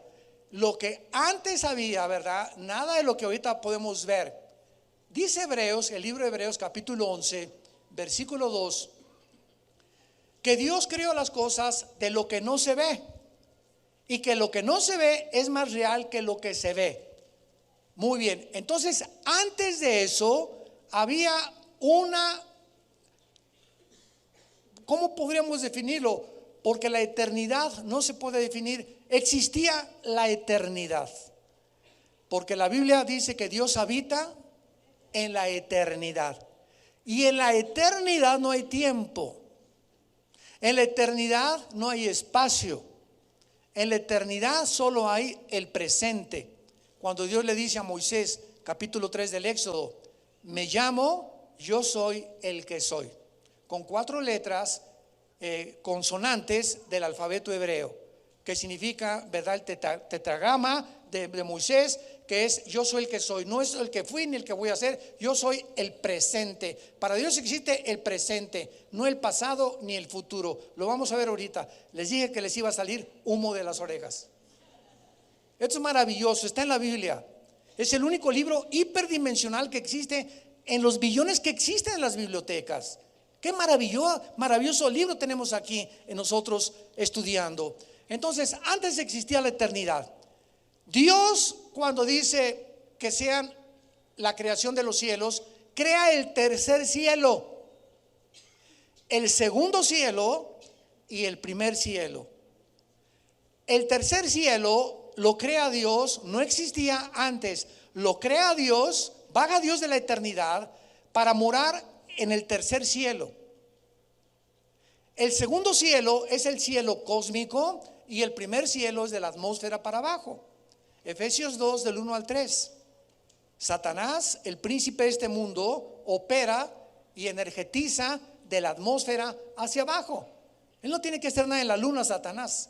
Lo que antes había, ¿verdad? Nada de lo que ahorita podemos ver. Dice Hebreos, el libro de Hebreos capítulo 11, versículo 2, que Dios creó las cosas de lo que no se ve, y que lo que no se ve es más real que lo que se ve. Muy bien, entonces antes de eso había una, ¿cómo podríamos definirlo? Porque la eternidad no se puede definir. Existía la eternidad, porque la Biblia dice que Dios habita en la eternidad, y en la eternidad no hay tiempo, en la eternidad no hay espacio, en la eternidad solo hay el presente. Cuando Dios le dice a Moisés, capítulo 3 del Éxodo, me llamo, yo soy el que soy, con 4 letras consonantes del alfabeto hebreo, que significa, ¿verdad?, el tetragrama de Moisés, que es yo soy el que soy. No es el que fui ni el que voy a ser, yo soy el presente. Para Dios existe el presente, no el pasado ni el futuro. Lo vamos a ver ahorita. Les dije que les iba a salir humo de las orejas. Esto es maravilloso, está en la Biblia. Es el único libro hiperdimensional que existe en los billones que existen en las bibliotecas. Qué maravilloso libro tenemos aquí en nosotros estudiando. Entonces, antes existía la eternidad. Dios, cuando dice que sean la creación de los cielos, crea el tercer cielo, el segundo cielo y el primer cielo. El tercer cielo lo crea Dios, no existía antes. Lo crea Dios, baja Dios de la eternidad para morar en el tercer cielo. El segundo cielo es el cielo cósmico y el primer cielo es de la atmósfera para abajo. Efesios 2 del 1 al 3. Satanás, el príncipe de este mundo, opera y energetiza de la atmósfera hacia abajo. Él no tiene que hacer nada en la luna, Satanás,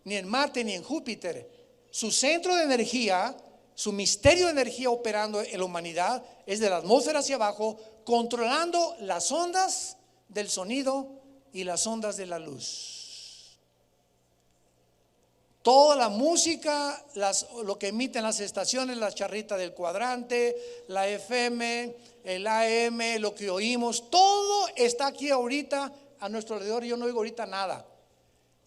ni en Marte, ni en Júpiter. Su centro de energía, su misterio de energía operando en la humanidad es de la atmósfera hacia abajo, controlando las ondas del sonido y las ondas de la luz. Toda la música, lo que emiten las estaciones, la charrita del cuadrante, la FM, el AM, lo que oímos, todo está aquí ahorita a nuestro alrededor. Yo no oigo ahorita nada.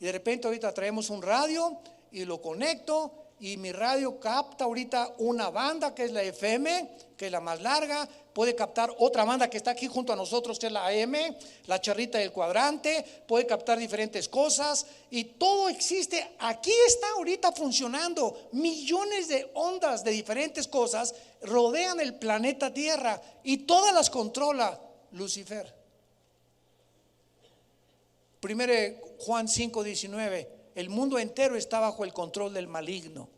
Y de repente ahorita traemos un radio y lo conecto, y mi radio capta ahorita una banda que es la FM, que es la más larga. Puede captar otra banda que está aquí junto a nosotros, que es la AM, la charrita del cuadrante. Puede captar diferentes cosas, y todo existe. Aquí está ahorita funcionando. Millones de ondas de diferentes cosas rodean el planeta Tierra, y todas las controla Lucifer. 1 Juan 5:19, el mundo entero está bajo el control del maligno.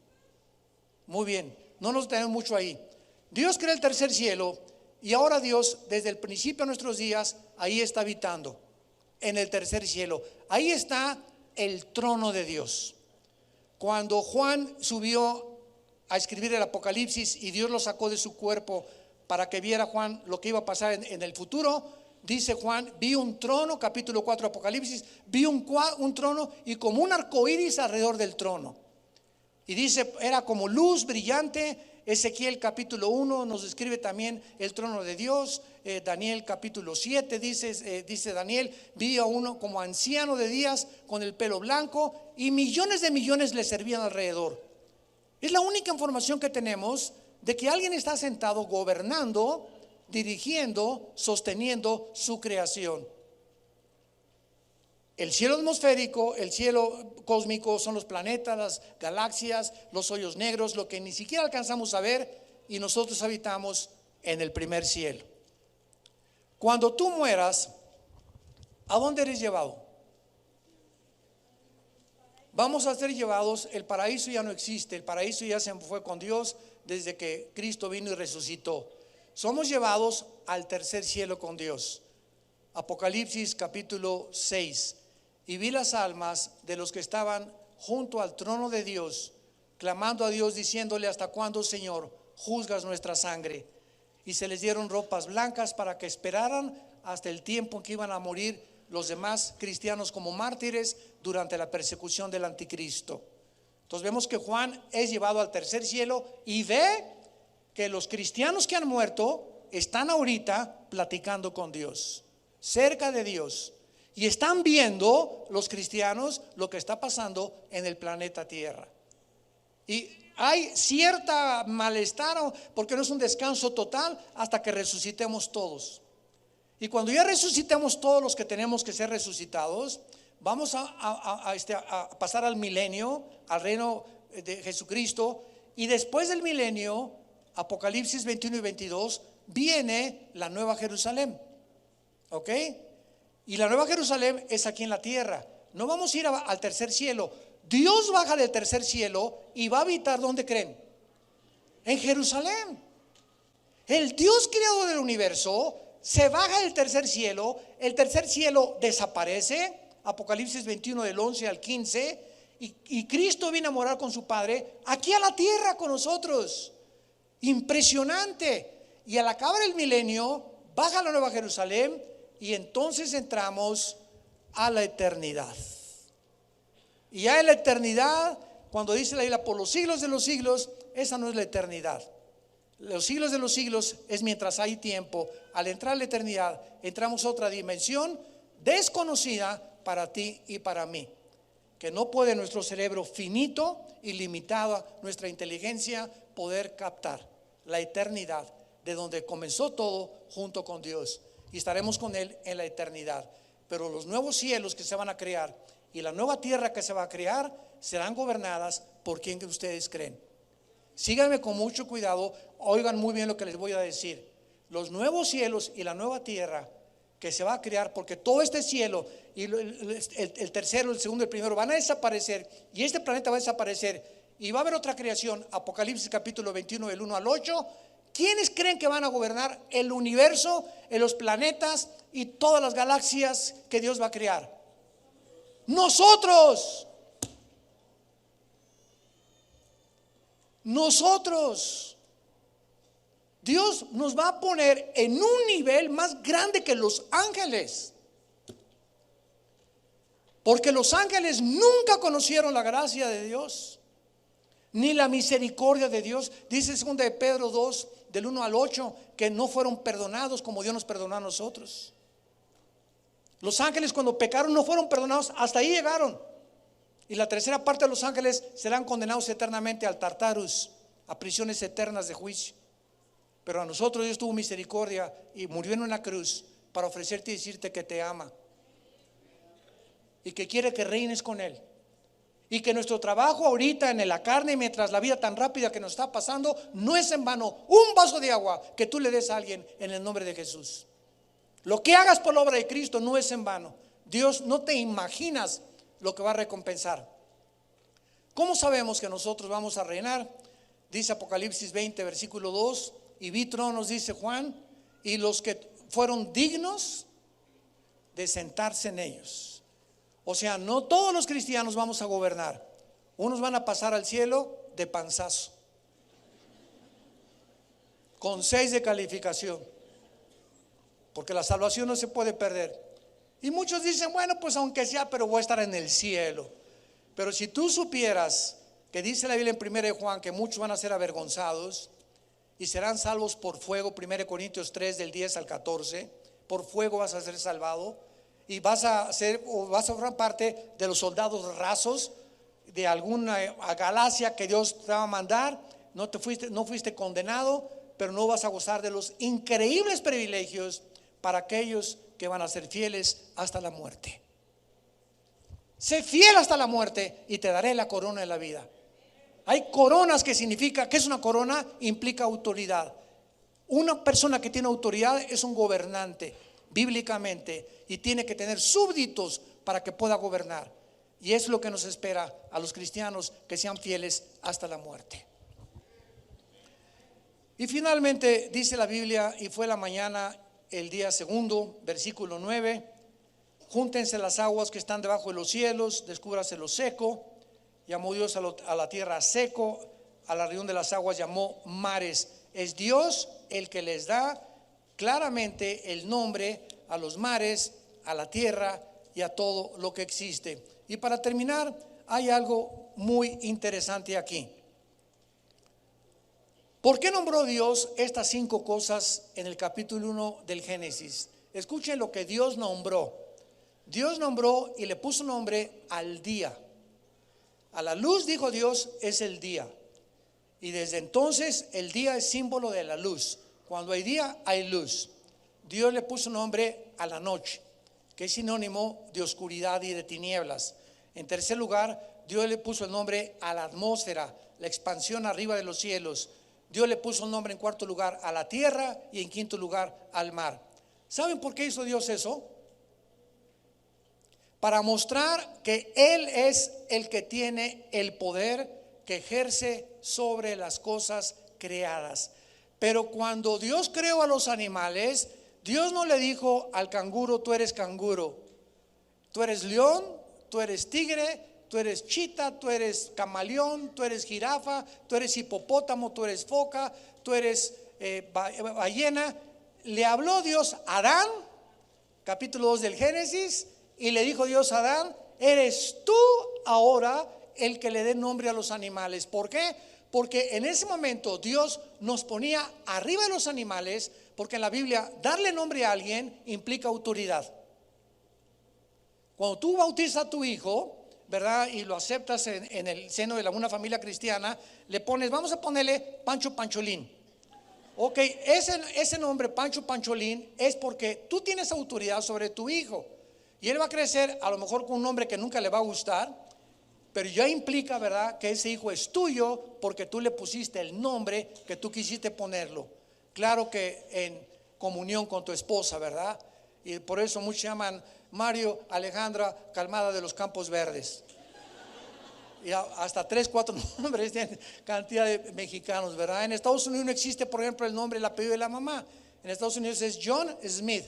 Muy bien, no nos tenemos mucho ahí. Dios crea el tercer cielo, y ahora Dios, desde el principio de nuestros días, ahí está habitando, en el tercer cielo. Ahí está el trono de Dios. Cuando Juan subió a escribir el Apocalipsis y Dios lo sacó de su cuerpo para que viera Juan lo que iba a pasar en el futuro, dice Juan, vi un trono, capítulo 4 Apocalipsis, vi un trono y como un arcoíris alrededor del trono. Y dice, era como luz brillante. Ezequiel capítulo 1 nos describe también el trono de Dios. Daniel capítulo 7 dice Daniel, vi a uno como anciano de días con el pelo blanco, y millones de millones le servían alrededor. Es la única información que tenemos de que alguien está sentado gobernando, dirigiendo, sosteniendo su creación. El cielo atmosférico, el cielo cósmico son los planetas, las galaxias, los hoyos negros, lo que ni siquiera alcanzamos a ver, y nosotros habitamos en el primer cielo. Cuando tú mueras, ¿a dónde eres llevado? vamos a ser llevados. El paraíso ya no existe, el paraíso ya se fue con Dios desde que Cristo vino y resucitó. Somos llevados al tercer cielo con Dios. Apocalipsis capítulo 6. Y vi las almas de los que estaban junto al trono de Dios, clamando a Dios, diciéndole: ¿hasta cuándo, Señor, juzgas nuestra sangre? Y se les dieron ropas blancas para que esperaran hasta el tiempo en que iban a morir los demás cristianos como mártires durante la persecución del anticristo. Entonces vemos que Juan es llevado al tercer cielo y ve que los cristianos que han muerto están ahorita platicando con Dios, cerca de Dios, y están viendo los cristianos lo que está pasando en el planeta Tierra. Y hay cierta malestar porque no es un descanso total hasta que resucitemos todos. Y cuando ya resucitemos todos los que tenemos que ser resucitados, vamos a pasar al milenio, al reino de Jesucristo. Y después del milenio, Apocalipsis 21 y 22, viene la nueva Jerusalén. ¿Ok? Y la nueva Jerusalén es aquí en la tierra. No vamos a ir al tercer cielo. Dios baja del tercer cielo y va a habitar, ¿dónde creen? En Jerusalén. El Dios creador del universo se baja del tercer cielo. El tercer cielo desaparece. Apocalipsis 21 del 11 al 15. Y Cristo viene a morar con su Padre aquí a la tierra con nosotros. Impresionante. Y al acabar el milenio, baja la nueva Jerusalén y entonces entramos a la eternidad. Y ya en la eternidad, cuando dice la Biblia por los siglos de los siglos, esa no es la eternidad. Los siglos de los siglos es mientras hay tiempo. Al entrar a la eternidad, entramos a otra dimensión desconocida para ti y para mí, que no puede nuestro cerebro finito y limitado, nuestra inteligencia, poder captar. La eternidad, de donde comenzó todo junto con Dios, y estaremos con Él en la eternidad. Pero los nuevos cielos que se van a crear y la nueva tierra que se va a crear serán gobernadas por quien ustedes creen. Síganme con mucho cuidado, oigan muy bien lo que les voy a decir. Los nuevos cielos y la nueva tierra que se va a crear, porque todo este cielo y el tercero, el segundo, el primero van a desaparecer, y este planeta va a desaparecer, y va a haber otra creación. Apocalipsis capítulo 21 del 1 al 8. ¿Quiénes creen que van a gobernar el universo, en los planetas y todas las galaxias que Dios va a crear? Nosotros. Nosotros. Dios nos va a poner en un nivel más grande que los ángeles. Porque los ángeles nunca conocieron la gracia de Dios, ni la misericordia de Dios. Dice 2 de Pedro 2, del 1 al 8, que no fueron perdonados como Dios nos perdonó a nosotros. Los ángeles cuando pecaron no fueron perdonados, hasta ahí llegaron. Y la tercera parte de los ángeles serán condenados eternamente al Tartarus, a prisiones eternas de juicio. Pero a nosotros Dios tuvo misericordia y murió en una cruz para ofrecerte y decirte que te ama y que quiere que reines con Él. Y que nuestro trabajo ahorita en la carne, mientras la vida tan rápida que nos está pasando, no es en vano. Un vaso de agua que tú le des a alguien en el nombre de Jesús. Lo que hagas por la obra de Cristo no es en vano. Dios, no te imaginas lo que va a recompensar. ¿Cómo sabemos que nosotros vamos a reinar? Dice Apocalipsis 20 versículo 2: y vi tronos, dice Juan, y los que fueron dignos de sentarse en ellos. O sea, no todos los cristianos vamos a gobernar. Unos van a pasar al cielo de panzazo, con 6 de calificación, porque la salvación no se puede perder. Y muchos dicen, bueno, pues aunque sea, pero voy a estar en el cielo. Pero si tú supieras que dice la Biblia en 1 de Juan que muchos van a ser avergonzados y serán salvos por fuego, 1 Corintios 3 del 10 al 14, por fuego vas a ser salvado. Y vas a formar parte de los soldados rasos de alguna galaxia que Dios te va a mandar. No fuiste condenado, pero no vas a gozar de los increíbles privilegios para aquellos que van a ser fieles hasta la muerte. Sé fiel hasta la muerte y te daré la corona de la vida. Hay coronas que significa, ¿qué es una corona? Implica autoridad. Una persona que tiene autoridad es un gobernante bíblicamente, y tiene que tener súbditos para que pueda gobernar. Y es lo que nos espera a los cristianos, que sean fieles hasta la muerte. Y finalmente dice la Biblia: y fue la mañana el día segundo, versículo 9: júntense las aguas que están debajo de los cielos, descúbrase lo seco. Llamó Dios a la tierra seco, a la región de las aguas llamó mares. Es Dios el que les da claramente el nombre a los mares, a la tierra y a todo lo que existe. Y para terminar, hay algo muy interesante aquí. ¿Por qué nombró Dios estas 5 cosas en el capítulo 1 del Génesis? Escuchen lo que Dios nombró. Dios nombró y le puso nombre al día. A la luz, dijo Dios, es el día. Y desde entonces el día es símbolo de la luz. Cuando hay día, hay luz. Dios le puso nombre a la noche, que es sinónimo de oscuridad y de tinieblas. En tercer lugar, Dios le puso el nombre a la atmósfera, la expansión arriba de los cielos. Dios le puso el nombre en cuarto lugar a la tierra y en quinto lugar al mar. ¿Saben por qué hizo Dios eso? Para mostrar que Él es el que tiene el poder que ejerce sobre las cosas creadas. Pero cuando Dios creó a los animales, Dios no le dijo al canguro: tú eres canguro, tú eres león, tú eres tigre, tú eres chita, tú eres camaleón, tú eres jirafa, tú eres hipopótamo, tú eres foca, tú eres ballena. Le habló Dios a Adán, capítulo 2 del Génesis, y le dijo Dios a Adán: eres tú ahora el que le dé nombre a los animales. ¿Por qué? Porque en ese momento Dios nos ponía arriba de los animales, porque en la Biblia darle nombre a alguien implica autoridad. Cuando tú bautizas a tu hijo, ¿verdad?, y lo aceptas en el seno de una familia cristiana, le pones, vamos a ponerle Pancho Pancholín. Ok, ese nombre Pancho Pancholín es porque tú tienes autoridad sobre tu hijo. Y él va a crecer a lo mejor con un nombre que nunca le va a gustar, pero ya implica, ¿verdad?, que ese hijo es tuyo porque tú le pusiste el nombre que tú quisiste ponerlo. Claro que en comunión con tu esposa, ¿verdad? Y por eso muchos llaman Mario Alejandra Calmada de los Campos Verdes. Y hasta 3, 4 nombres tienen cantidad de mexicanos, ¿verdad? En Estados Unidos no existe, por ejemplo, el nombre, el apellido de la mamá. En Estados Unidos es John Smith.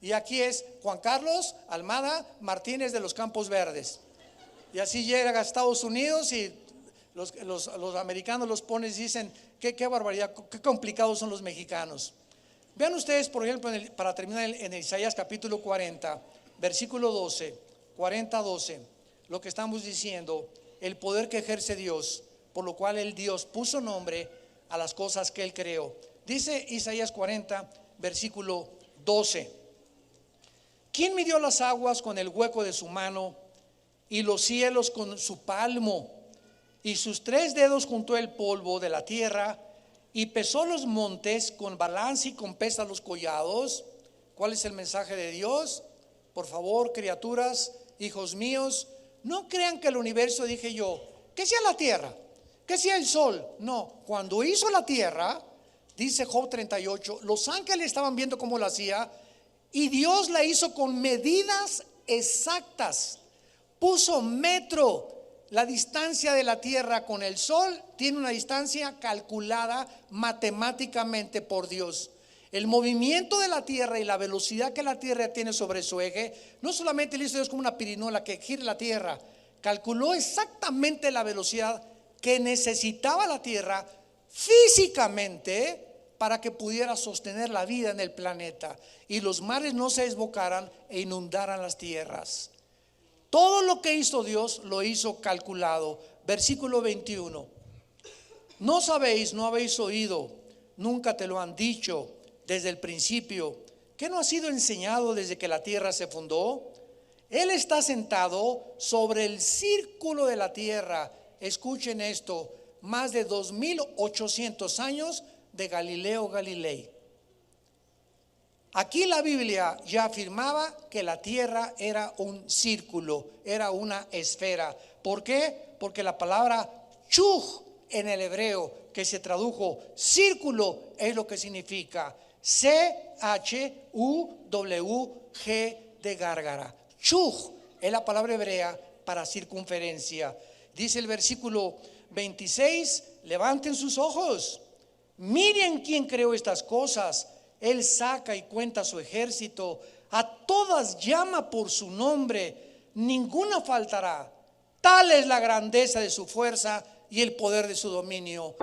Y aquí es Juan Carlos Almada Martínez de los Campos Verdes. Y así llega a Estados Unidos y los americanos los ponen y dicen: qué barbaridad, qué complicados son los mexicanos. Vean ustedes, por ejemplo, para terminar, en Isaías capítulo 40, versículo 12, 40-12, lo que estamos diciendo, el poder que ejerce Dios, por lo cual el Dios puso nombre a las cosas que Él creó. Dice Isaías 40, versículo 12: ¿quién midió las aguas con el hueco de su mano y los cielos con su palmo? Y sus 3 dedos juntó el polvo de la tierra y pesó los montes con balance y con pesa los collados. ¿Cuál es el mensaje de Dios? Por favor, criaturas, hijos míos, no crean que el universo, dije yo, que sea la tierra, que sea el sol. No, cuando hizo la tierra, dice Job 38, los ángeles estaban viendo cómo lo hacía, y Dios la hizo con medidas exactas. Puso metro. La distancia de la tierra con el sol tiene una distancia calculada matemáticamente por Dios. El movimiento de la tierra y la velocidad que la tierra tiene sobre su eje, no solamente le hizo Dios como una pirinola que gira la tierra, calculó exactamente la velocidad que necesitaba la tierra físicamente para que pudiera sostener la vida en el planeta y los mares no se desbocaran e inundaran las tierras. Todo lo que hizo Dios lo hizo calculado. Versículo 21: ¿no sabéis, no habéis oído, nunca te lo han dicho desde el principio, que no ha sido enseñado desde que la tierra se fundó? Él está sentado sobre el círculo de la tierra. Escuchen esto: más de 2800 años de Galileo Galilei. Aquí la Biblia ya afirmaba que la tierra era un círculo, era una esfera. ¿Por qué? Porque la palabra chuj en el hebreo, que se tradujo círculo, es lo que significa CHUWG de gárgara. Chuj es la palabra hebrea para circunferencia. Dice el versículo 26, levanten sus ojos, miren quién creó estas cosas. Él saca y cuenta su ejército, a todas llama por su nombre, ninguna faltará. Tal es la grandeza de su fuerza y el poder de su dominio.